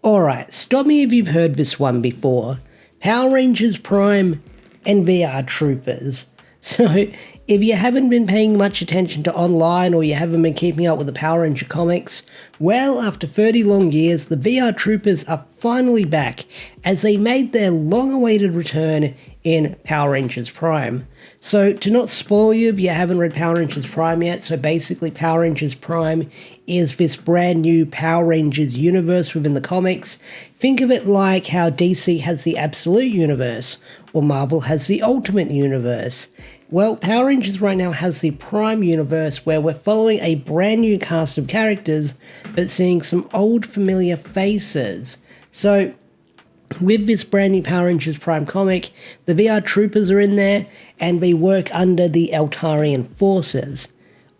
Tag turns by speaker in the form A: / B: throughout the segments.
A: Alright, stop me if you've heard this one before. Power Rangers Prime and VR Troopers. So, if you haven't been paying much attention to online or you haven't been keeping up with the Power Ranger comics, well, after 30 long years, the VR Troopers are finally back as they made their long-awaited return in Power Rangers Prime. So, to not spoil you if you haven't read Power Rangers Prime yet, so basically Power Rangers Prime is this brand new Power Rangers universe within the comics. Think of it like how DC has the Absolute Universe, or Marvel has the Ultimate Universe. Well, Power Rangers right now has the Prime Universe, where we're following a brand new cast of characters, but seeing some old familiar faces. So, with this brand new Power Rangers Prime comic, the VR Troopers are in there, and they work under the Eltarian forces.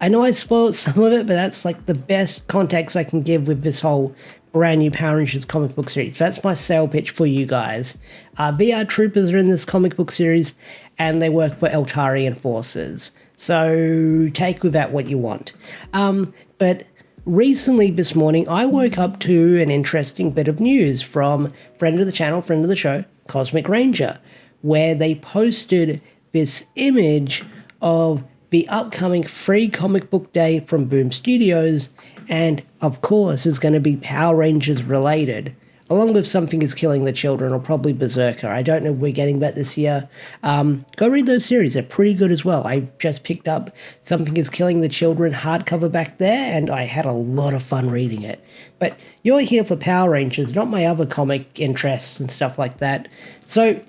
A: I know I spoiled some of it, but that's like the best context I can give with this whole brand new Power Rangers comic book series. That's my sale pitch for you guys. VR Troopers are in this comic book series, and they work for Eltarian forces. So take with that what you want. But recently this morning, I woke up to an interesting bit of news from friend of the channel, friend of the show, Cosmic Ranger, where they posted this image of the upcoming free comic book day from Boom Studios, and of course is going to be Power Rangers related, along with Something is Killing the Children, or probably Berserker. I don't know if we're getting that this year. Go read those series, they're pretty good as well. I just picked up Something is Killing the Children hardcover back there, and I had a lot of fun reading it. But you're here for Power Rangers, not my other comic interests and stuff like that. So,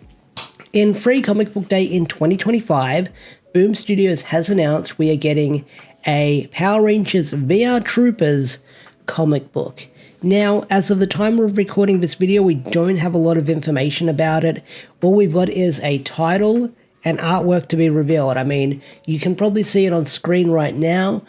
A: in Free Comic Book Day in 2025, Boom Studios has announced we are getting a Power Rangers VR Troopers comic book. Now, as of the time we're recording this video, we don't have a lot of information about it. All we've got is a title and artwork to be revealed. I mean, you can probably see it on screen right now.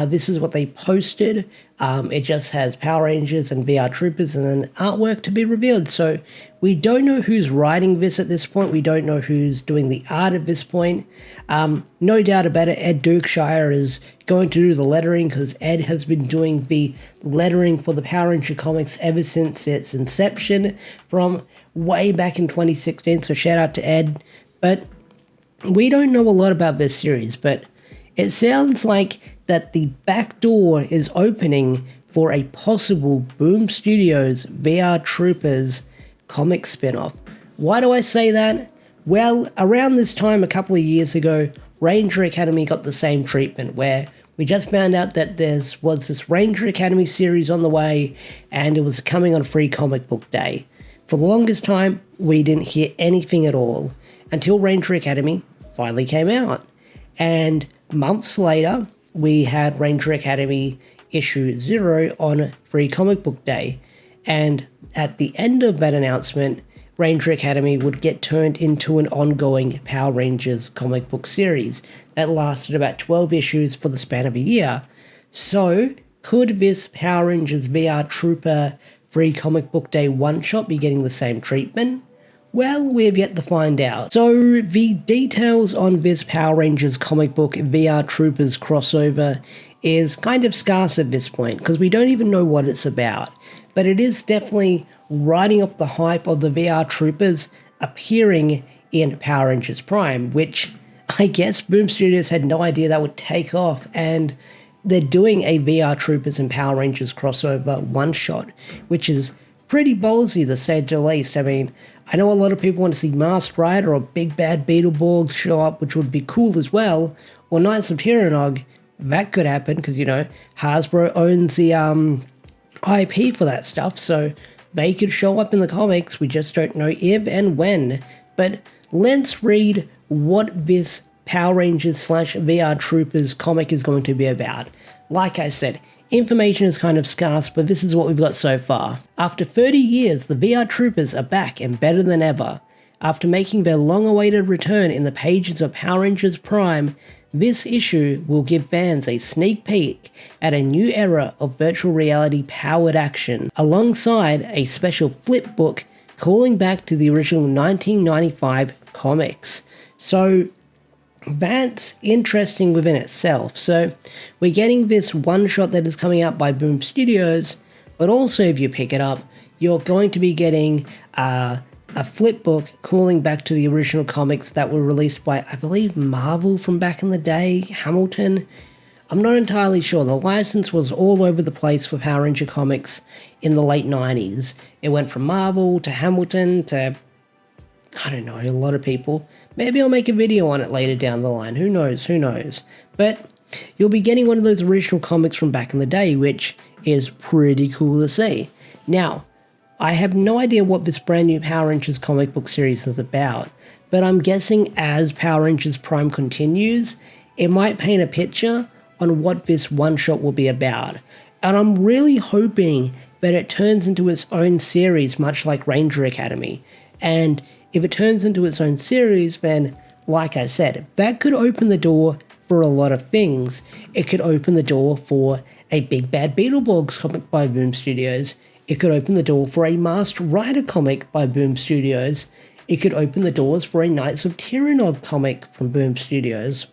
A: This is what they posted. It just has Power Rangers and VR Troopers and then artwork to be revealed. So we don't know who's writing this at this point. We don't know who's doing the art at this point. No doubt about it, Ed Dukeshire is going to do the lettering, because Ed has been doing the lettering for the Power Ranger comics ever since its inception from way back in 2016. So shout out to Ed. But we don't know a lot about this series, but it sounds like that the back door is opening for a possible Boom Studios VR Troopers comic spin-off. Why do I say that? Well, around this time a couple of years ago, Ranger Academy got the same treatment, where we just found out that there was this Ranger Academy series on the way, and it was coming on Free Comic Book Day. For the longest time, we didn't hear anything at all, until Ranger Academy finally came out. And months later, we had Ranger Academy issue 0 on Free Comic Book Day. And at the end of that announcement, Ranger Academy would get turned into an ongoing Power Rangers comic book series that lasted about 12 issues for the span of a year. So, could this Power Rangers VR Trooper Free Comic Book Day one-shot be getting the same treatment? Well, we have yet to find out. So, the details on this Power Rangers comic book VR Troopers crossover is kind of scarce at this point, because we don't even know what it's about. But it is definitely riding off the hype of the VR Troopers appearing in Power Rangers Prime, which I guess Boom Studios had no idea that would take off, and they're doing a VR Troopers and Power Rangers crossover one-shot, which is pretty ballsy to say the least. I mean, I know a lot of people want to see Masked Rider or Big Bad Beetleborg show up, which would be cool as well, or Knights of Tyrannog. That could happen, because, you know, Hasbro owns the IP for that stuff, so they could show up in the comics. We just don't know if and when. But let's read what this Power Rangers / VR Troopers comic is going to be about. Like I said, information is kind of scarce, but this is what we've got so far. After 30 years, the VR Troopers are back and better than ever. After making their long-awaited return in the pages of Power Rangers Prime, this issue will give fans a sneak peek at a new era of virtual reality powered action, alongside a special flip book calling back to the original 1995 comics. So that's interesting within itself. So we're getting this one shot that is coming out by Boom Studios, but also if you pick it up, you're going to be getting a flip book calling back to the original comics that were released by, I believe, Marvel from back in the day, Hamilton. I'm not entirely sure. The license was all over the place for Power Ranger comics in the late 90s. It went from Marvel to Hamilton to, I don't know, a lot of people. Maybe I'll make a video on it later down the line. Who knows? But you'll be getting one of those original comics from back in the day, which is pretty cool to see. Now, I have no idea what this brand new Power Rangers comic book series is about, but I'm guessing as Power Rangers Prime continues, it might paint a picture on what this one-shot will be about. And I'm really hoping that it turns into its own series, much like Ranger Academy. And if it turns into its own series, then, like I said, that could open the door for a lot of things. It could open the door for a Big Bad Beetleborgs comic by Boom Studios. It could open the door for a Masked Rider comic by Boom Studios. It could open the doors for a Knights of Tyranod comic from Boom Studios.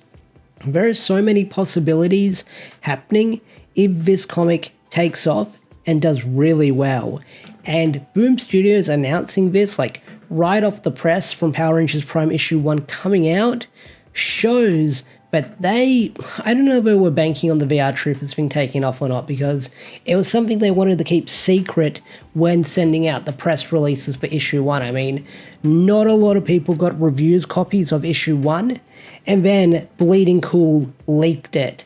A: There are so many possibilities happening if this comic takes off and does really well. And Boom Studios announcing this, like, right off the press from Power Rangers Prime issue 1 coming out, shows that I don't know if they were banking on the VR Troopers thing taking off or not, because it was something they wanted to keep secret when sending out the press releases for issue 1. I mean, not a lot of people got reviews copies of issue 1, and then Bleeding Cool leaked it.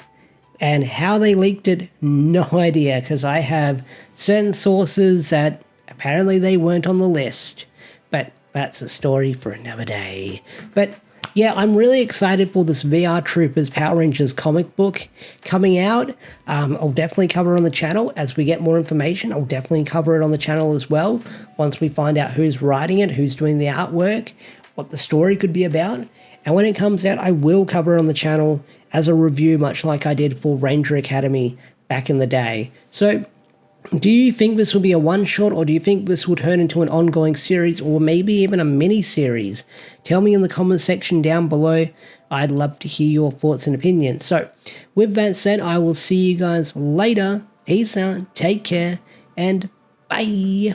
A: And how they leaked it, no idea, because I have certain sources that apparently they weren't on the list. But that's a story for another day. But yeah, I'm really excited for this VR Troopers Power Rangers comic book coming out. I'll definitely cover it on the channel as we get more information. I'll definitely cover it on the channel as well once we find out who's writing it, who's doing the artwork, what the story could be about. And when it comes out, I will cover it on the channel as a review, much like I did for Ranger Academy back in the day. So, do you think this will be a one-shot, or do you think this will turn into an ongoing series, or maybe even a mini-series? Tell me in the comment section down below. I'd love to hear your thoughts and opinions. So, with that said, I will see you guys later. Peace out, take care, and bye!